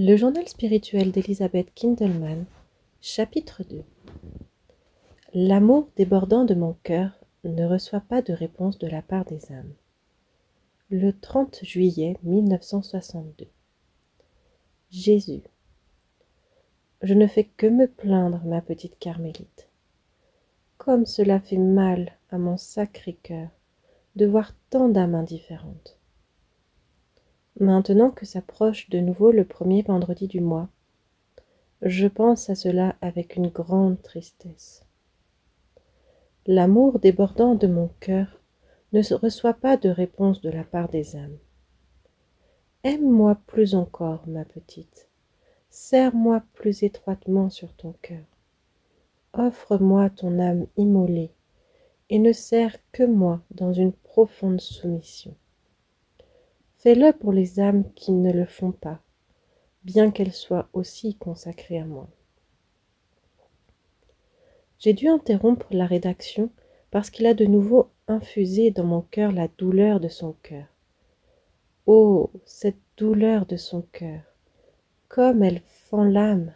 Le journal spirituel d'Elizabeth Kindelman, chapitre 2. L'amour débordant de mon cœur ne reçoit pas de réponse de la part des âmes. Le 30 juillet 1962. Jésus. Je ne fais que me plaindre, ma petite Carmélite. Comme cela fait mal à mon sacré cœur de voir tant d'âmes indifférentes. Maintenant que s'approche de nouveau le premier vendredi du mois, je pense à cela avec une grande tristesse. L'amour débordant de mon cœur ne reçoit pas de réponse de la part des âmes. Aime-moi plus encore, ma petite. Serre-moi plus étroitement sur ton cœur. Offre-moi ton âme immolée et ne serre que moi dans une profonde soumission. Fais-le pour les âmes qui ne le font pas, bien qu'elles soient aussi consacrées à moi. J'ai dû interrompre la rédaction parce qu'il a de nouveau infusé dans mon cœur la douleur de son cœur. Oh, cette douleur de son cœur, comme elle fend l'âme!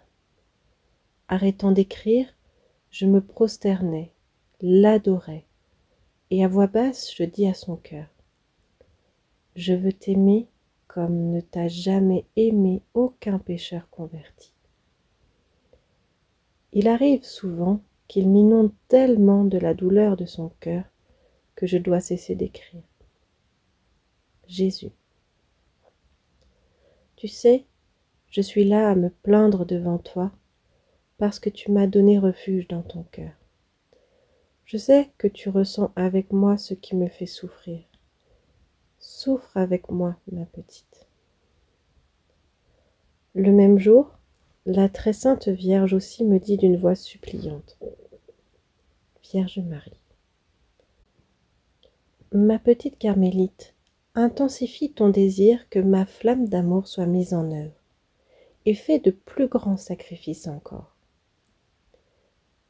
Arrêtant d'écrire, je me prosternai, l'adorai, et à voix basse je dis à son cœur: je veux t'aimer comme ne t'a jamais aimé aucun pécheur converti. Il arrive souvent qu'il m'inonde tellement de la douleur de son cœur que je dois cesser d'écrire. Jésus. Tu sais, je suis là à me plaindre devant toi parce que tu m'as donné refuge dans ton cœur. Je sais que tu ressens avec moi ce qui me fait souffrir. Souffre avec moi, ma petite. Le même jour, la très sainte Vierge aussi me dit d'une voix suppliante: Vierge Marie. Ma petite Carmélite, intensifie ton désir que ma flamme d'amour soit mise en œuvre, et fais de plus grands sacrifices encore.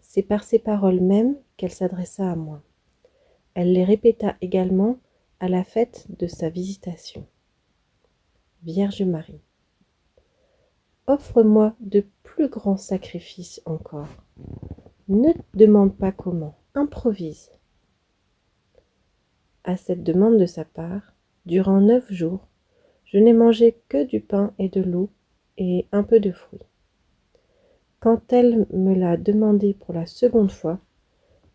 C'est par ces paroles mêmes qu'elle s'adressa à moi. Elle les répéta également à la fête de sa visitation. Vierge Marie. Offre-moi de plus grands sacrifices encore. Ne demande pas comment, improvise. À cette demande de sa part, durant 9 jours, je n'ai mangé que du pain et de l'eau et un peu de fruits. Quand elle me l'a demandé pour la seconde fois,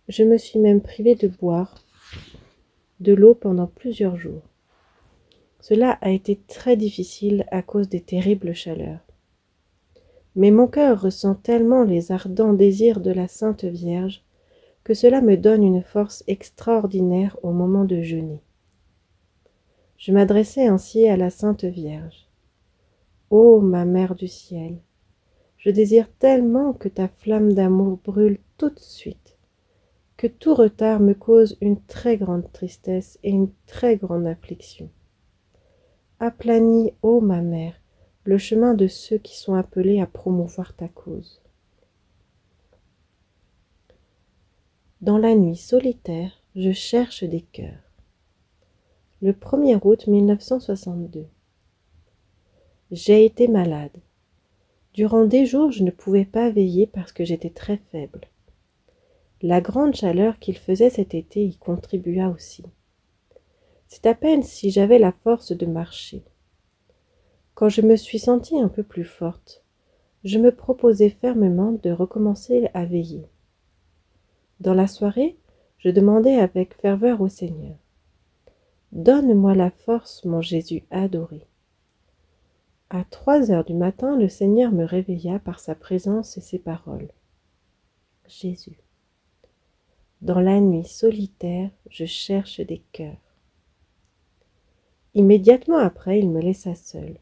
je me suis même privée de boire de l'eau pendant plusieurs jours. Cela a été très difficile à cause des terribles chaleurs. Mais mon cœur ressent tellement les ardents désirs de la Sainte Vierge que cela me donne une force extraordinaire au moment de jeûner. Je m'adressai ainsi à la Sainte Vierge. Ô ma Mère du ciel, je désire tellement que ta flamme d'amour brûle tout de suite, que tout retard me cause une très grande tristesse et une très grande affliction. Aplanis, ô ma Mère, le chemin de ceux qui sont appelés à promouvoir ta cause. Dans la nuit solitaire, je cherche des cœurs. Le 1er août 1962. J'ai été malade. Durant des jours, je ne pouvais pas veiller parce que j'étais très faible. La grande chaleur qu'il faisait cet été y contribua aussi. C'est à peine si j'avais la force de marcher. Quand je me suis sentie un peu plus forte, je me proposai fermement de recommencer à veiller. Dans la soirée, je demandai avec ferveur au Seigneur: donne-moi la force, mon Jésus adoré. À 3 heures du matin, le Seigneur me réveilla par sa présence et ses paroles. Jésus. Dans la nuit solitaire, je cherche des cœurs. Immédiatement après, il me laissa seule.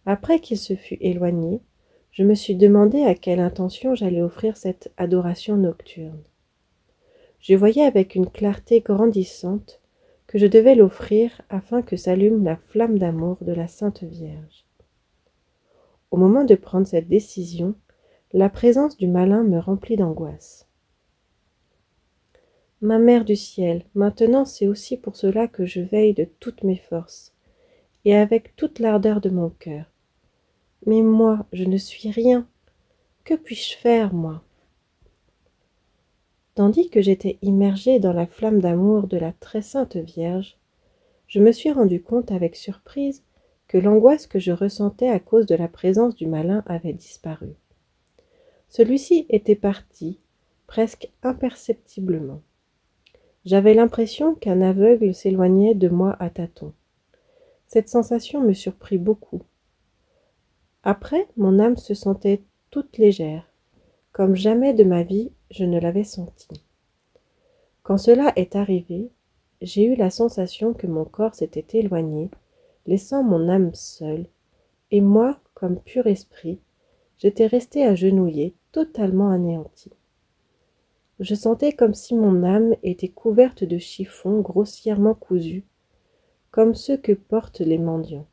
Après qu'il se fut éloigné, je me suis demandé à quelle intention j'allais offrir cette adoration nocturne. Je voyais avec une clarté grandissante que je devais l'offrir afin que s'allume la flamme d'amour de la Sainte Vierge. Au moment de prendre cette décision, la présence du malin me remplit d'angoisse. Ma Mère du ciel, maintenant c'est aussi pour cela que je veille de toutes mes forces, et avec toute l'ardeur de mon cœur. Mais moi, je ne suis rien. Que puis-je faire, moi? Tandis que j'étais immergée dans la flamme d'amour de la très sainte Vierge, je me suis rendu compte avec surprise que l'angoisse que je ressentais à cause de la présence du malin avait disparu. Celui-ci était parti, presque imperceptiblement. J'avais l'impression qu'un aveugle s'éloignait de moi à tâtons. Cette sensation me surprit beaucoup. Après, mon âme se sentait toute légère, comme jamais de ma vie je ne l'avais sentie. Quand cela est arrivé, j'ai eu la sensation que mon corps s'était éloigné, laissant mon âme seule, et moi, comme pur esprit, j'étais resté agenouillé, totalement anéanti. Je sentais comme si mon âme était couverte de chiffons grossièrement cousus, comme ceux que portent les mendiants.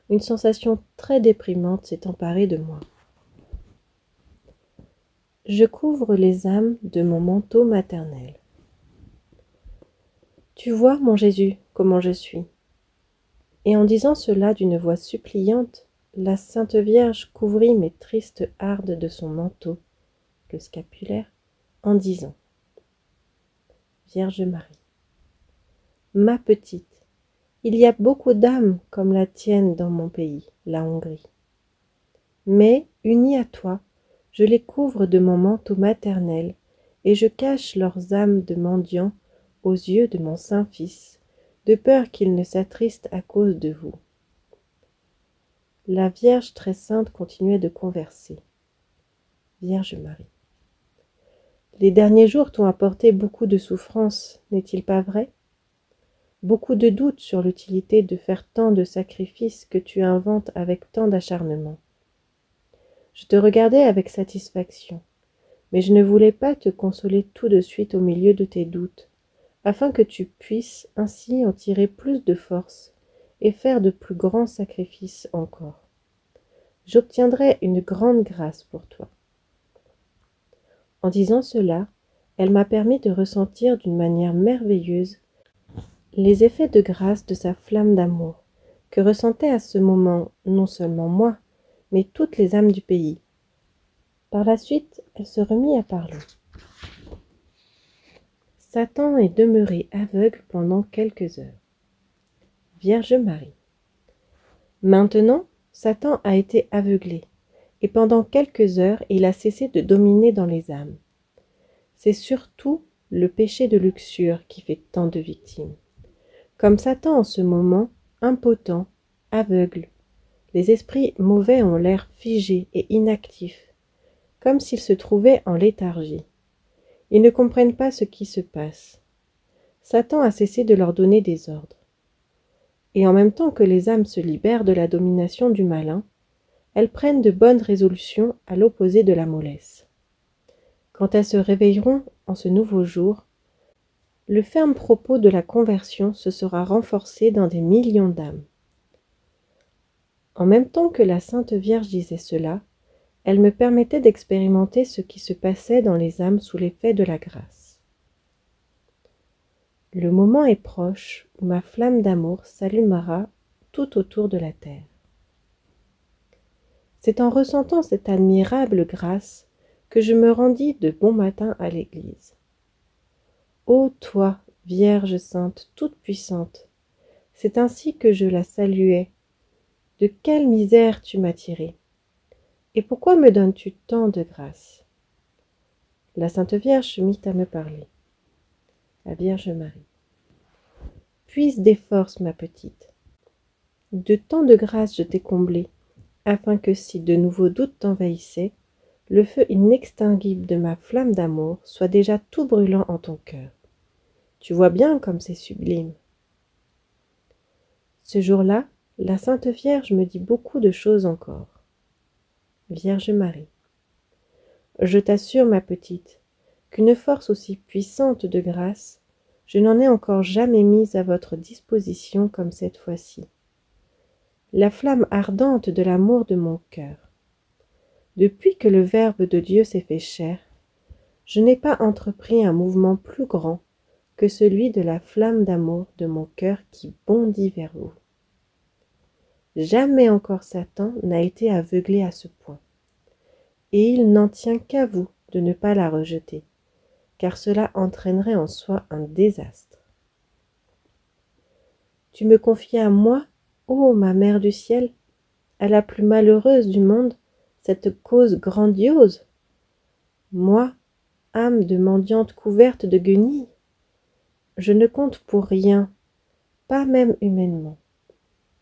Une sensation très déprimante s'est emparée de moi. Je couvre les âmes de mon manteau maternel. Tu vois, mon Jésus, comment je suis. Et en disant cela d'une voix suppliante, la Sainte Vierge couvrit mes tristes hardes de son manteau, le scapulaire, en disant: Vierge Marie, ma petite, il y a beaucoup d'âmes comme la tienne dans mon pays, la Hongrie. Mais, unies à toi, je les couvre de mon manteau maternel, et je cache leurs âmes de mendiants aux yeux de mon Saint-Fils, de peur qu'ils ne s'attristent à cause de vous. La Vierge très sainte continuait de converser. Vierge Marie, les derniers jours t'ont apporté beaucoup de souffrances, n'est-il pas vrai? Beaucoup de doutes sur l'utilité de faire tant de sacrifices que tu inventes avec tant d'acharnement. Je te regardais avec satisfaction, mais je ne voulais pas te consoler tout de suite au milieu de tes doutes, afin que tu puisses ainsi en tirer plus de force et faire de plus grands sacrifices encore. J'obtiendrai une grande grâce pour toi. En disant cela, elle m'a permis de ressentir d'une manière merveilleuse les effets de grâce de sa flamme d'amour, que ressentait à ce moment non seulement moi, mais toutes les âmes du pays. Par la suite, elle se remit à parler. Satan est demeuré aveugle pendant quelques heures. Vierge Marie. Maintenant, Satan a été aveuglé, et pendant quelques heures, il a cessé de dominer dans les âmes. C'est surtout le péché de luxure qui fait tant de victimes. Comme Satan en ce moment, impotent, aveugle, les esprits mauvais ont l'air figés et inactifs, comme s'ils se trouvaient en léthargie. Ils ne comprennent pas ce qui se passe. Satan a cessé de leur donner des ordres. Et en même temps que les âmes se libèrent de la domination du malin, elles prennent de bonnes résolutions à l'opposé de la mollesse. Quand elles se réveilleront en ce nouveau jour, le ferme propos de la conversion se sera renforcé dans des millions d'âmes. En même temps que la Sainte Vierge disait cela, elle me permettait d'expérimenter ce qui se passait dans les âmes sous l'effet de la grâce. Le moment est proche où ma flamme d'amour s'allumera tout autour de la terre. C'est en ressentant cette admirable grâce que je me rendis de bon matin à l'église. Ô toi, Vierge sainte toute-puissante, c'est ainsi que je la saluais. De quelle misère tu m'as tiré? Et pourquoi me donnes-tu tant de grâce? La Sainte Vierge se mit à me parler. La Vierge Marie. Puise des forces, ma petite. De tant de grâce je t'ai comblée, afin que si de nouveaux doutes t'envahissaient, le feu inextinguible de ma flamme d'amour soit déjà tout brûlant en ton cœur. Tu vois bien comme c'est sublime. Ce jour-là, la Sainte Vierge me dit beaucoup de choses encore. Vierge Marie. Je t'assure, ma petite, qu'une force aussi puissante de grâce, je n'en ai encore jamais mise à votre disposition comme cette fois-ci. La flamme ardente de l'amour de mon cœur. Depuis que le Verbe de Dieu s'est fait chair, je n'ai pas entrepris un mouvement plus grand que celui de la flamme d'amour de mon cœur qui bondit vers vous. Jamais encore Satan n'a été aveuglé à ce point. Et il n'en tient qu'à vous de ne pas la rejeter, car cela entraînerait en soi un désastre. Tu me confies à moi, ô ma mère du ciel, à la plus malheureuse du monde, cette cause grandiose. Moi, âme de mendiante couverte de guenilles, je ne compte pour rien, pas même humainement,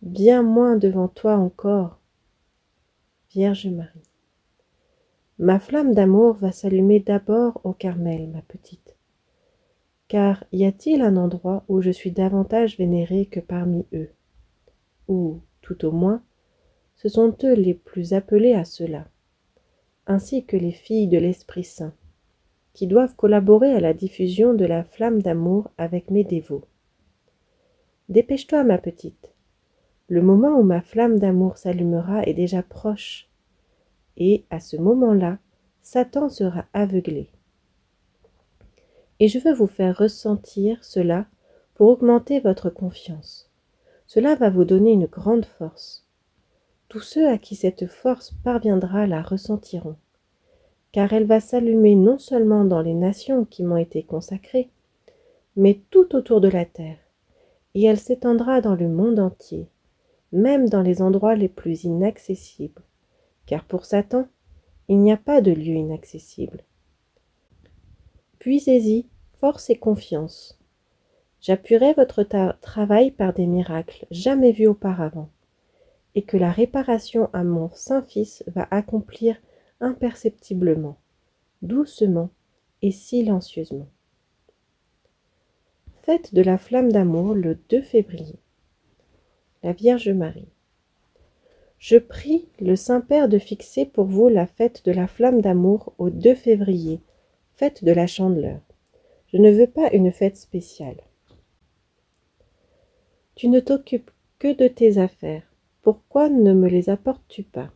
bien moins devant toi encore, Vierge Marie. Ma flamme d'amour va s'allumer d'abord au Carmel, ma petite. Car y a-t-il un endroit où je suis davantage vénérée que parmi eux? Ou, tout au moins, ce sont eux les plus appelés à cela, ainsi que les filles de l'Esprit Saint, qui doivent collaborer à la diffusion de la flamme d'amour avec mes dévots. Dépêche-toi, ma petite. Le moment où ma flamme d'amour s'allumera est déjà proche, et à ce moment-là, Satan sera aveuglé. Et je veux vous faire ressentir cela pour augmenter votre confiance. Cela va vous donner une grande force. Tous ceux à qui cette force parviendra la ressentiront, car elle va s'allumer non seulement dans les nations qui m'ont été consacrées, mais tout autour de la terre, et elle s'étendra dans le monde entier, même dans les endroits les plus inaccessibles, car pour Satan, il n'y a pas de lieu inaccessible. Puisez-y force et confiance. J'appuierai votre travail par des miracles jamais vus auparavant, et que la réparation à mon Saint-Fils va accomplir imperceptiblement, doucement et silencieusement. Fête de la flamme d'amour le 2 février. La Vierge Marie. Je prie le Saint-Père de fixer pour vous la fête de la flamme d'amour au 2 février, fête de la Chandeleur. Je ne veux pas une fête spéciale. Tu ne t'occupes que de tes affaires. Pourquoi ne me les apportes-tu pas?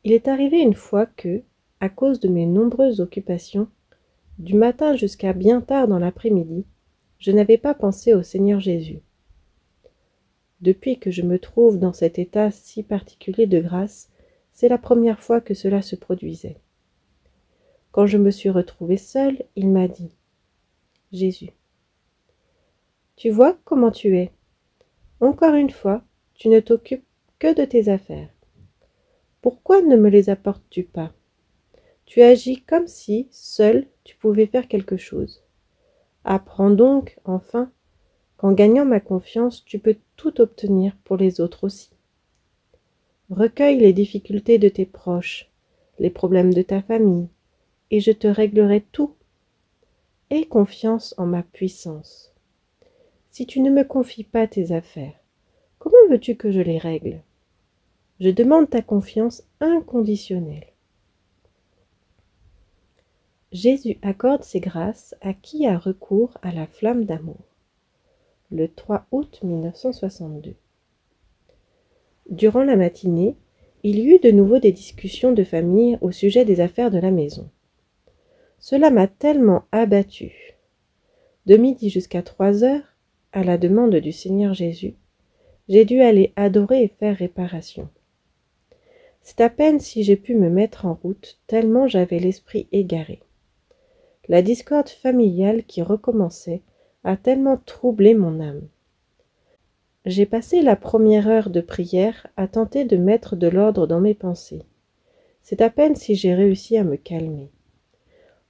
Il est arrivé une fois que, à cause de mes nombreuses occupations, du matin jusqu'à bien tard dans l'après-midi, je n'avais pas pensé au Seigneur Jésus. Depuis que je me trouve dans cet état si particulier de grâce, c'est la première fois que cela se produisait. Quand je me suis retrouvée seule, il m'a dit « Jésus, tu vois comment tu es. Encore une fois, tu ne t'occupes que de tes affaires. Pourquoi ne me les apportes-tu pas? Tu agis comme si, seul, tu pouvais faire quelque chose. Apprends donc, enfin, qu'en gagnant ma confiance, tu peux tout obtenir pour les autres aussi. Recueille les difficultés de tes proches, les problèmes de ta famille, et je te réglerai tout. Aie confiance en ma puissance. Si tu ne me confies pas tes affaires, comment veux-tu que je les règle? Je demande ta confiance inconditionnelle. Jésus accorde ses grâces à qui a recours à la flamme d'amour. Le 3 août 1962. Durant la matinée, il y eut de nouveau des discussions de famille au sujet des affaires de la maison. Cela m'a tellement abattue. De midi jusqu'à 3 heures, à la demande du Seigneur Jésus, j'ai dû aller adorer et faire réparation. C'est à peine si j'ai pu me mettre en route, tellement j'avais l'esprit égaré. La discorde familiale qui recommençait a tellement troublé mon âme. J'ai passé la première heure de prière à tenter de mettre de l'ordre dans mes pensées. C'est à peine si j'ai réussi à me calmer.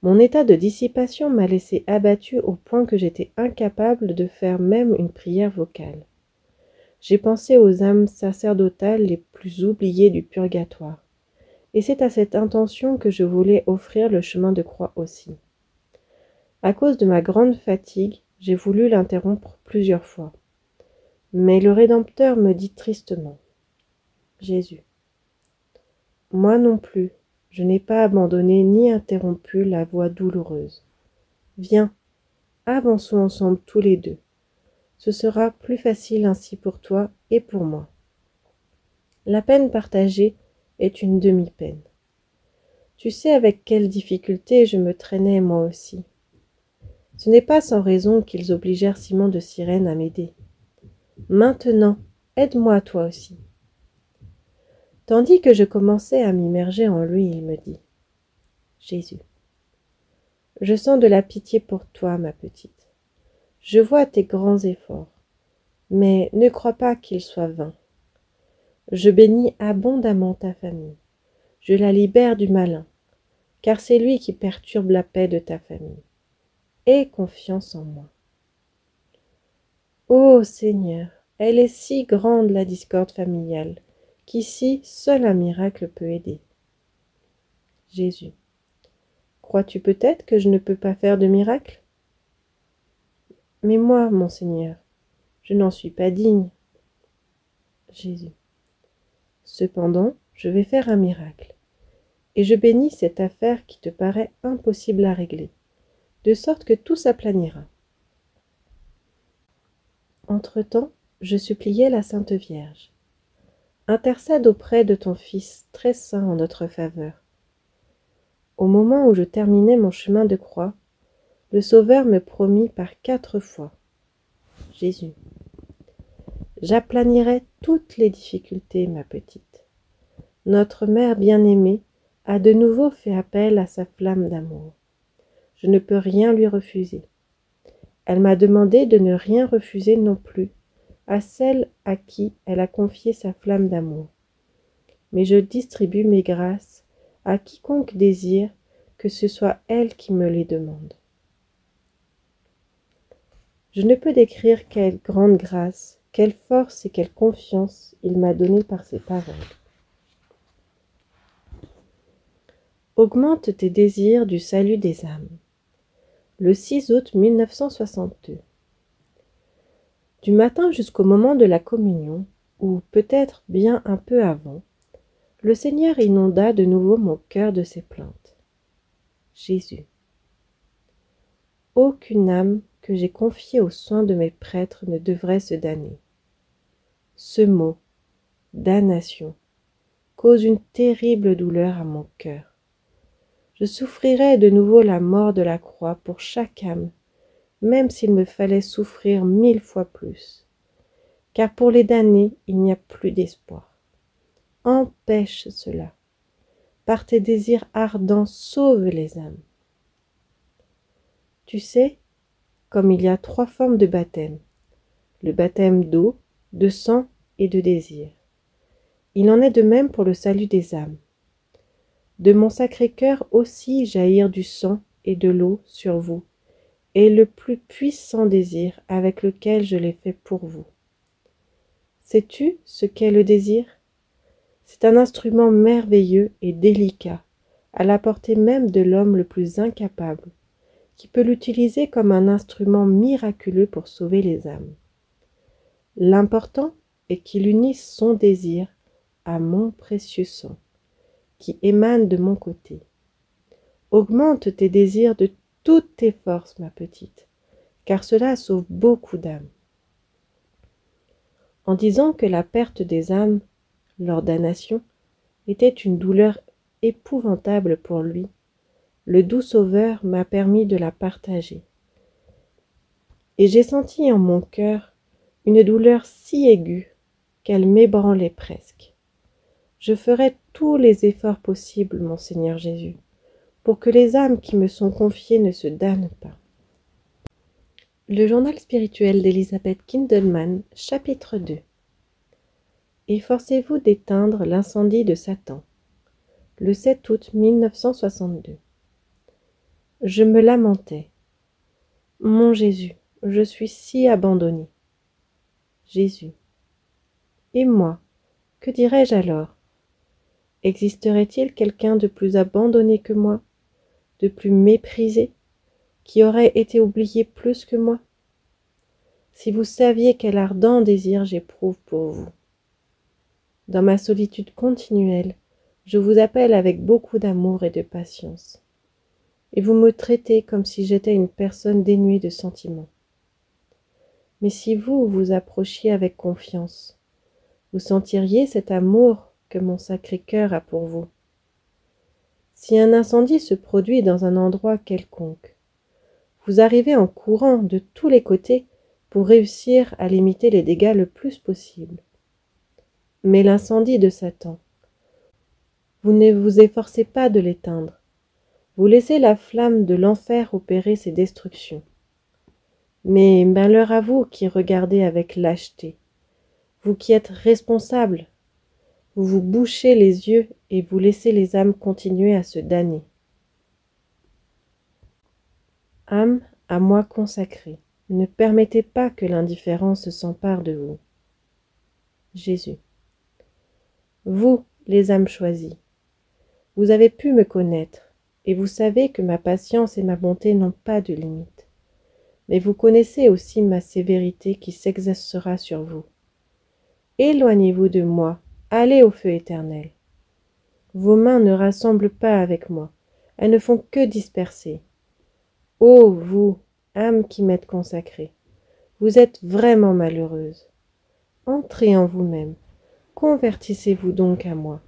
Mon état de dissipation m'a laissé abattue au point que j'étais incapable de faire même une prière vocale. J'ai pensé aux âmes sacerdotales les plus oubliées du purgatoire, et c'est à cette intention que je voulais offrir le chemin de croix aussi. À cause de ma grande fatigue, j'ai voulu l'interrompre plusieurs fois. Mais le Rédempteur me dit tristement « Jésus, moi non plus, je n'ai pas abandonné ni interrompu la voie douloureuse. Viens, avançons ensemble tous les deux. Ce sera plus facile ainsi pour toi et pour moi. La peine partagée est une demi-peine. Tu sais avec quelle difficulté je me traînais moi aussi. Ce n'est pas sans raison qu'ils obligèrent Simon de Cyrène à m'aider. Maintenant, aide-moi toi aussi. » Tandis que je commençais à m'immerger en lui, il me dit, « Jésus, je sens de la pitié pour toi, ma petite. Je vois tes grands efforts, mais ne crois pas qu'ils soient vains. Je bénis abondamment ta famille. Je la libère du malin, car c'est lui qui perturbe la paix de ta famille. Aie confiance en moi. » Ô Seigneur, elle est si grande la discorde familiale, qu'ici seul un miracle peut aider. Jésus, crois-tu peut-être que je ne peux pas faire de miracle? Mais moi, mon Seigneur, je n'en suis pas digne. Jésus, cependant, je vais faire un miracle, et je bénis cette affaire qui te paraît impossible à régler, de sorte que tout s'aplanira. Entre-temps, je suppliais la Sainte Vierge. Intercède auprès de ton Fils très saint en notre faveur. Au moment où je terminais mon chemin de croix, le Sauveur me promit par 4 fois, « Jésus, j'aplanirai toutes les difficultés, ma petite. Notre mère bien-aimée a de nouveau fait appel à sa flamme d'amour. Je ne peux rien lui refuser. Elle m'a demandé de ne rien refuser non plus à celle à qui elle a confié sa flamme d'amour. Mais je distribue mes grâces à quiconque désire que ce soit elle qui me les demande. » Je ne peux décrire quelle grande grâce, quelle force et quelle confiance il m'a donnée par ces paroles. Augmente tes désirs du salut des âmes. Le 6 août 1962. Du matin jusqu'au moment de la communion, ou peut-être bien un peu avant, le Seigneur inonda de nouveau mon cœur de ses plaintes. Jésus. Aucune âme que j'ai confiée aux soins de mes prêtres ne devrait se damner. Ce mot, damnation, cause une terrible douleur à mon cœur. Je souffrirais de nouveau la mort de la croix pour chaque âme, même s'il me fallait souffrir 1000 fois plus. Car pour les damnés, il n'y a plus d'espoir. Empêche cela. Par tes désirs ardents, sauve les âmes. Tu sais, comme il y a 3 formes de baptême, le baptême d'eau, de sang et de désir. Il en est de même pour le salut des âmes. De mon Sacré-Cœur aussi jaillir du sang et de l'eau sur vous, et le plus puissant désir avec lequel je l'ai fait pour vous. Sais-tu ce qu'est le désir? C'est un instrument merveilleux et délicat, à la portée même de l'homme le plus incapable, qui peut l'utiliser comme un instrument miraculeux pour sauver les âmes. L'important est qu'il unisse son désir à mon précieux sang, qui émane de mon côté. Augmente tes désirs de toutes tes forces, ma petite, car cela sauve beaucoup d'âmes. En disant que la perte des âmes, leur damnation, était une douleur épouvantable pour lui, le doux Sauveur m'a permis de la partager. Et j'ai senti en mon cœur une douleur si aiguë qu'elle m'ébranlait presque. Je ferai tous les efforts possibles, mon Seigneur Jésus, pour que les âmes qui me sont confiées ne se damnent pas. Le journal spirituel d'Elisabeth Kindelman, chapitre 2. Efforcez-vous d'éteindre l'incendie de Satan. Le 7 août 1962. Je me lamentais. Mon Jésus, je suis si abandonné. Jésus. Et moi, que dirais-je alors? Existerait-il quelqu'un de plus abandonné que moi, de plus méprisé, qui aurait été oublié plus que moi? Si vous saviez quel ardent désir j'éprouve pour vous. Dans ma solitude continuelle, je vous appelle avec beaucoup d'amour et de patience. Et vous me traitez comme si j'étais une personne dénuée de sentiments. Mais si vous vous approchiez avec confiance, vous sentiriez cet amour que mon Sacré-Cœur a pour vous. Si un incendie se produit dans un endroit quelconque, vous arrivez en courant de tous les côtés pour réussir à limiter les dégâts le plus possible. mais l'incendie de Satan. Vous ne vous efforcez pas de l'éteindre. Vous laissez la flamme de l'enfer opérer ses destructions. Mais malheur à vous qui regardez avec lâcheté, vous qui êtes responsables, vous vous bouchez les yeux et vous laissez les âmes continuer à se damner. Âme à moi consacrée, ne permettez pas que l'indifférence s'empare de vous. Jésus. Vous, les âmes choisies, vous avez pu me connaître, et vous savez que ma patience et ma bonté n'ont pas de limite. Mais vous connaissez aussi ma sévérité qui s'exercera sur vous. Éloignez-vous de moi, allez au feu éternel. Vos mains ne rassemblent pas avec moi, elles ne font que disperser. Ô vous, âme qui m'êtes consacrée, vous êtes vraiment malheureuse. Entrez en vous-même, convertissez-vous donc à moi.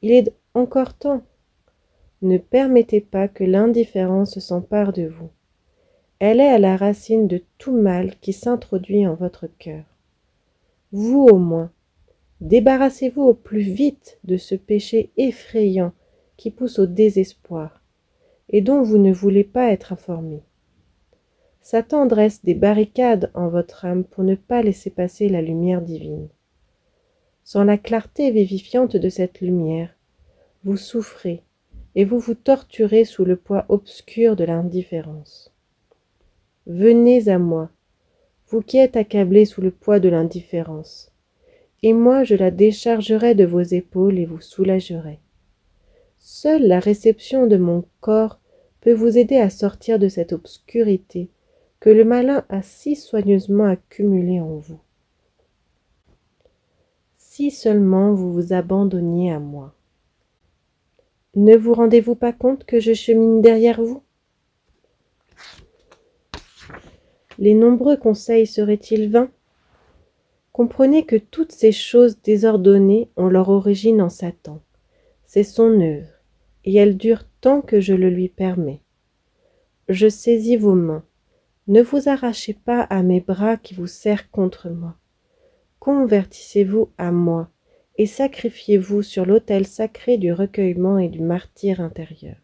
Il est encore temps. Ne permettez pas que l'indifférence s'empare de vous. Elle est à la racine de tout mal qui s'introduit en votre cœur. Vous au moins, débarrassez-vous au plus vite de ce péché effrayant qui pousse au désespoir et dont vous ne voulez pas être informé. Satan dresse des barricades en votre âme pour ne pas laisser passer la lumière divine. Sans la clarté vivifiante de cette lumière, vous souffrez et vous vous torturez sous le poids obscur de l'indifférence. Venez à moi, vous qui êtes accablés sous le poids de l'indifférence, et moi je la déchargerai de vos épaules et vous soulagerai. Seule la réception de mon corps peut vous aider à sortir de cette obscurité que le malin a si soigneusement accumulée en vous. Si seulement vous vous abandonniez à moi. Ne vous rendez-vous pas compte que je chemine derrière vous? Les nombreux conseils seraient-ils vains? Comprenez que toutes ces choses désordonnées ont leur origine en Satan. C'est son œuvre, et elle dure tant que je le lui permets. Je saisis vos mains. Ne vous arrachez pas à mes bras qui vous serrent contre moi. Convertissez-vous à moi, et sacrifiez-vous sur l'autel sacré du recueillement et du martyre intérieur.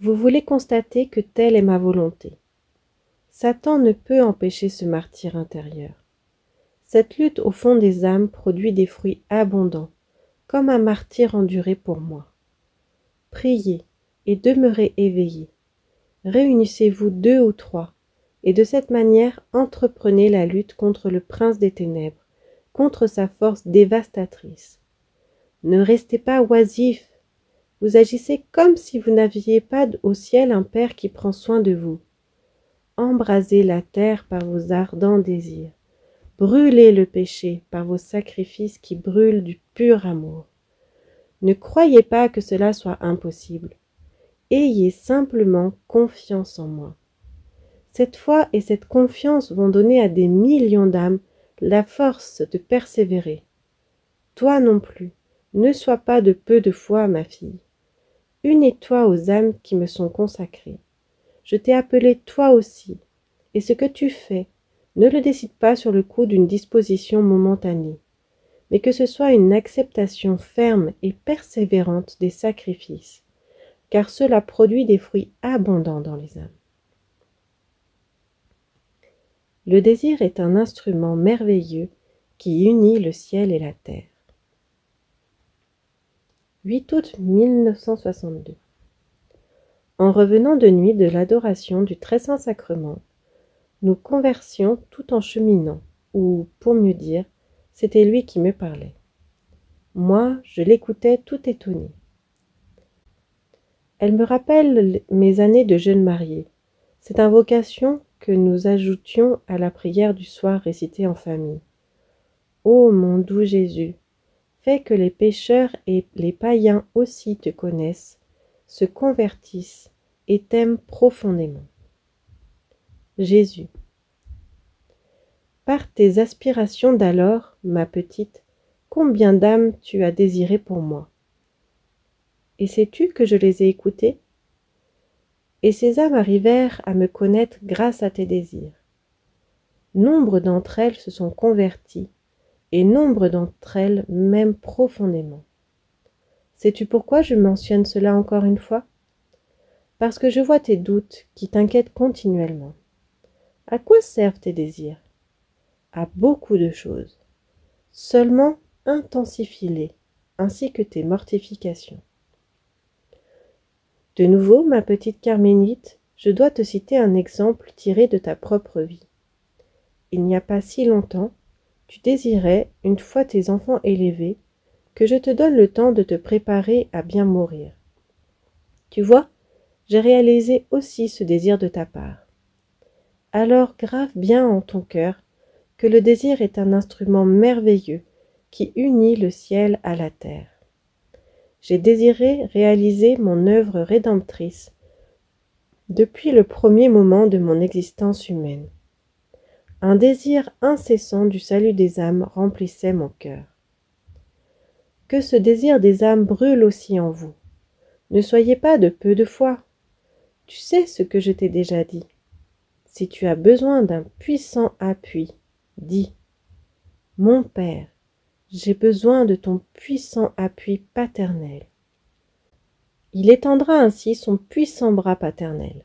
Vous voulez constater que telle est ma volonté. Satan ne peut empêcher ce martyre intérieur. Cette lutte au fond des âmes produit des fruits abondants, comme un martyre enduré pour moi. Priez et demeurez éveillés. Réunissez-vous 2 ou 3, et de cette manière entreprenez la lutte contre le prince des ténèbres, contre sa force dévastatrice. Ne restez pas oisifs, vous agissez comme si vous n'aviez pas au ciel un Père qui prend soin de vous. Embrasez la terre par vos ardents désirs, brûlez le péché par vos sacrifices qui brûlent du pur amour. Ne croyez pas que cela soit impossible. Ayez simplement confiance en moi. Cette foi et cette confiance vont donner à des millions d'âmes la force de persévérer. Toi non plus, ne sois pas de peu de foi, ma fille. Unis-toi aux âmes qui me sont consacrées. Je t'ai appelé toi aussi, et ce que tu fais, ne le décide pas sur le coup d'une disposition momentanée, mais que ce soit une acceptation ferme et persévérante des sacrifices, car cela produit des fruits abondants dans les âmes. Le désir est un instrument merveilleux qui unit le ciel et la terre. 8 août 1962. En revenant de nuit de l'adoration du Très-Saint-Sacrement, nous conversions tout en cheminant, ou, pour mieux dire, c'était lui qui me parlait. Moi, je l'écoutais tout étonné. Elle me rappelle mes années de jeune mariée, cette invocation que nous ajoutions à la prière du soir récitée en famille. Ô mon doux Jésus, fais que les pécheurs et les païens aussi te connaissent, se convertissent et t'aiment profondément. Jésus. Par tes aspirations d'alors, ma petite, combien d'âmes tu as désirées pour moi? Et sais-tu que je les ai écoutées? Et ces âmes arrivèrent à me connaître grâce à tes désirs. Nombre d'entre elles se sont converties et nombre d'entre elles m'aiment profondément. Sais-tu pourquoi je mentionne cela encore une fois? Parce que je vois tes doutes qui t'inquiètent continuellement. À quoi servent tes désirs? À beaucoup de choses. Seulement intensifie-les, ainsi que tes mortifications. De nouveau, ma petite Carménite, je dois te citer un exemple tiré de ta propre vie. Il n'y a pas si longtemps, tu désirais, une fois tes enfants élevés, que je te donne le temps de te préparer à bien mourir. Tu vois, j'ai réalisé aussi ce désir de ta part. Alors grave bien en ton cœur que le désir est un instrument merveilleux qui unit le ciel à la terre. J'ai désiré réaliser mon œuvre rédemptrice depuis le premier moment de mon existence humaine. Un désir incessant du salut des âmes remplissait mon cœur. Que ce désir des âmes brûle aussi en vous. Ne soyez pas de peu de foi. Tu sais ce que je t'ai déjà dit. Si tu as besoin d'un puissant appui, dis « Mon Père, j'ai besoin de ton puissant appui paternel. » Il étendra ainsi son puissant bras paternel.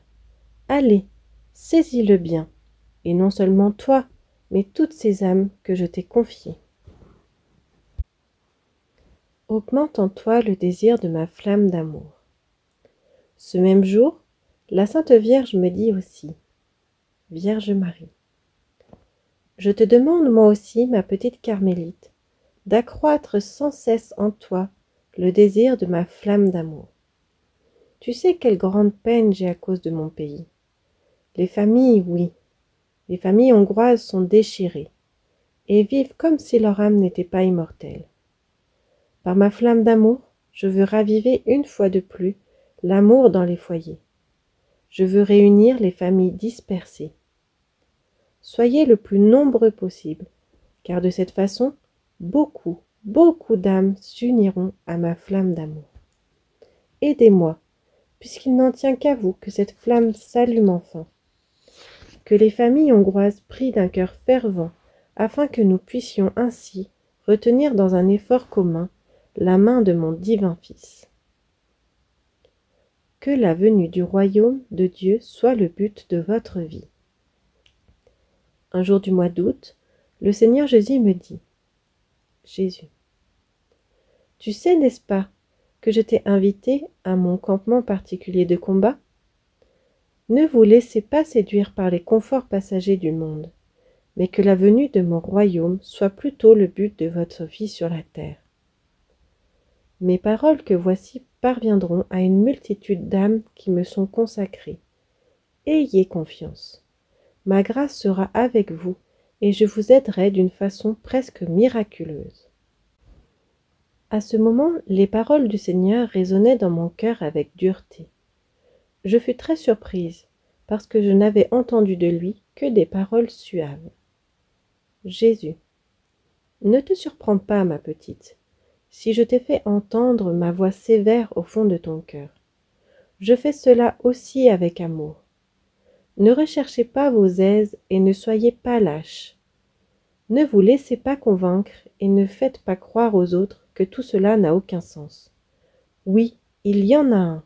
Allez, saisis-le bien, et non seulement toi, mais toutes ces âmes que je t'ai confiées. Augmente en toi le désir de ma flamme d'amour. Ce même jour, la Sainte Vierge me dit aussi, « Vierge Marie, je te demande moi aussi, ma petite Carmélite, d'accroître sans cesse en toi le désir de ma flamme d'amour. Tu sais quelle grande peine j'ai à cause de mon pays. Les familles, oui, les familles hongroises sont déchirées et vivent comme si leur âme n'était pas immortelle. Par ma flamme d'amour, je veux raviver une fois de plus l'amour dans les foyers. Je veux réunir les familles dispersées. Soyez le plus nombreux possible, car de cette façon, beaucoup d'âmes s'uniront à ma flamme d'amour. Aidez-moi, puisqu'il n'en tient qu'à vous que cette flamme s'allume enfin. Que les familles hongroises prient d'un cœur fervent, afin que nous puissions ainsi retenir dans un effort commun la main de mon divin Fils. Que la venue du royaume de Dieu soit le but de votre vie. Un jour du mois d'août, le Seigneur Jésus me dit, « Jésus, tu sais, n'est-ce pas, que je t'ai invité à mon campement particulier de combat? Ne vous laissez pas séduire par les conforts passagers du monde, mais que la venue de mon royaume soit plutôt le but de votre vie sur la terre. Mes paroles que voici parviendront à une multitude d'âmes qui me sont consacrées. Ayez confiance. Ma grâce sera avec vous, et je vous aiderai d'une façon presque miraculeuse. » À ce moment, les paroles du Seigneur résonnaient dans mon cœur avec dureté. Je fus très surprise, parce que je n'avais entendu de lui que des paroles suaves. Jésus, ne te surprends pas, ma petite, si je t'ai fait entendre ma voix sévère au fond de ton cœur. Je fais cela aussi avec amour. Ne recherchez pas vos aises et ne soyez pas lâches. Ne vous laissez pas convaincre et ne faites pas croire aux autres que tout cela n'a aucun sens. Oui, il y en a un.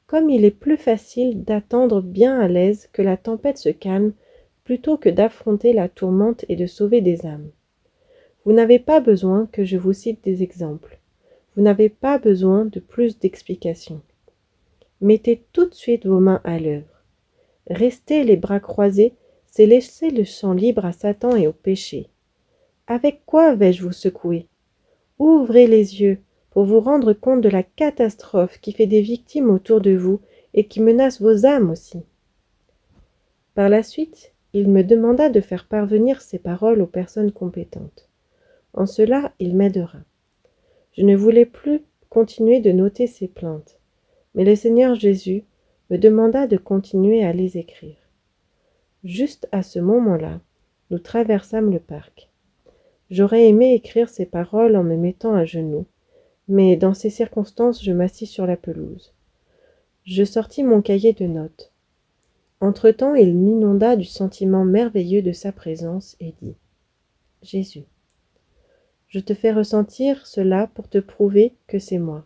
Comme il est plus facile d'attendre bien à l'aise que la tempête se calme plutôt que d'affronter la tourmente et de sauver des âmes. Vous n'avez pas besoin que je vous cite des exemples. Vous n'avez pas besoin de plus d'explications. Mettez tout de suite vos mains à l'œuvre. Rester les bras croisés, c'est laisser le champ libre à Satan et au péché. Avec quoi vais-je vous secouer? Ouvrez les yeux pour vous rendre compte de la catastrophe qui fait des victimes autour de vous et qui menace vos âmes aussi. Par la suite, il me demanda de faire parvenir ces paroles aux personnes compétentes. En cela, il m'aidera. Je ne voulais plus continuer de noter ces plaintes, mais le Seigneur Jésus me demanda de continuer à les écrire. Juste à ce moment-là, nous traversâmes le parc. J'aurais aimé écrire ces paroles en me mettant à genoux, mais dans ces circonstances, je m'assis sur la pelouse. Je sortis mon cahier de notes. Entre-temps, il m'inonda du sentiment merveilleux de sa présence et dit « Jésus, Je te fais ressentir cela pour te prouver que c'est moi.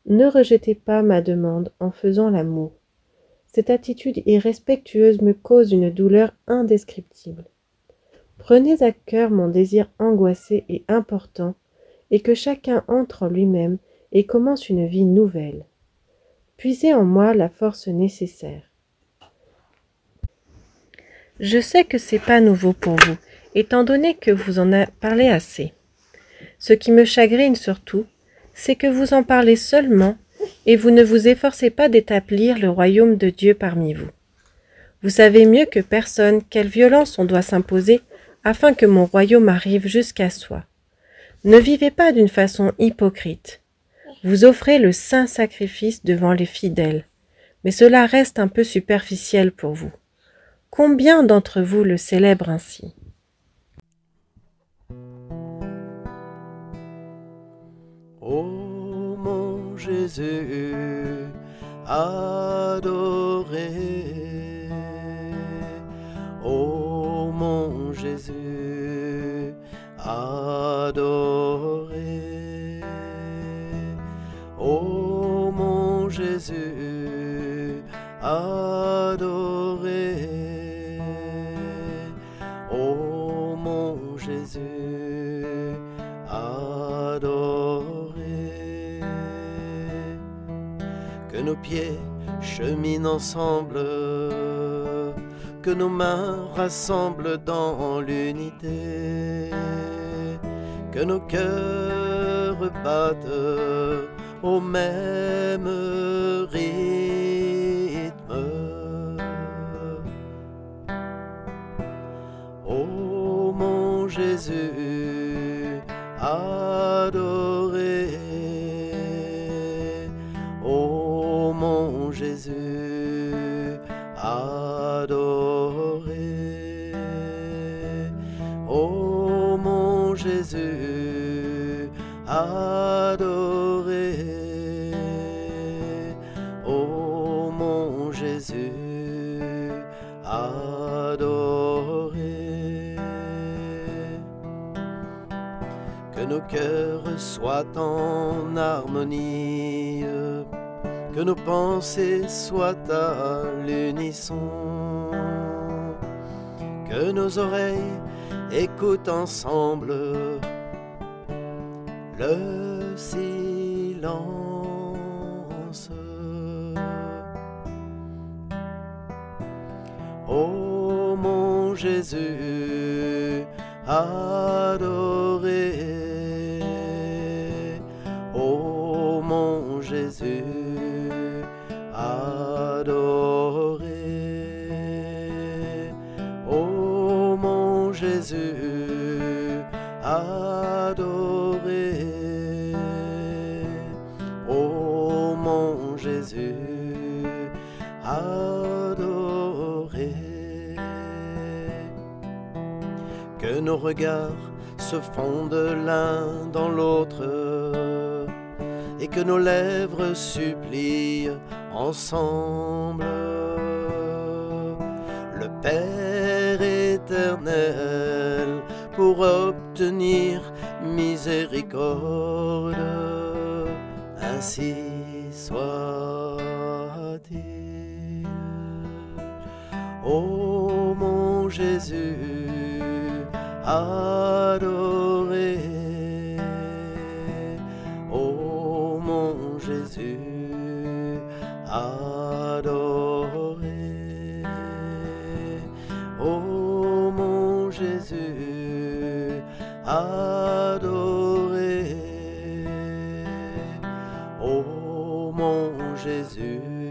Ne rejetez pas ma demande en faisant l'amour. Cette attitude irrespectueuse me cause une douleur indescriptible. Prenez à cœur mon désir angoissé et important, et que chacun entre en lui-même et commence une vie nouvelle. Puisez en moi la force nécessaire. Je sais que c'est pas nouveau pour vous, étant donné que vous en avez parlé assez. Ce qui me chagrine surtout, c'est que vous en parlez seulement et vous ne vous efforcez pas d'établir le royaume de Dieu parmi vous. Vous savez mieux que personne quelle violence on doit s'imposer afin que mon royaume arrive jusqu'à soi. Ne vivez pas d'une façon hypocrite. Vous offrez le saint sacrifice devant les fidèles, mais cela reste un peu superficiel pour vous. Combien d'entre vous le célèbrent ainsi ? Ô mon Jésus adoré, ô mon Jésus adoré, ô mon Jésus adoré, ô mon Jésus adoré. Que nos pieds cheminent ensemble, que nos mains rassemblent dans l'unité, que nos cœurs battent au même rythme. Ô mon Jésus adoré, ô mon Jésus adoré, ô mon Jésus adoré, ô mon Jésus adoré. Que nos cœurs soient en harmonie, que nos pensées soient à l'unisson, que nos oreilles écoutent ensemble le silence. Ô mon Jésus adoré, ô mon Jésus adoré, ô mon Jésus adoré, ô mon Jésus adoré. Que nos regards se fondent l'un dans l'autre et que nos lèvres supplient ensemble le Père éternel pour obtenir miséricorde. Ainsi soit-il. Ô mon Jésus adoré, ô mon Jésus adoré, ô mon Jésus adoré, ô mon Jésus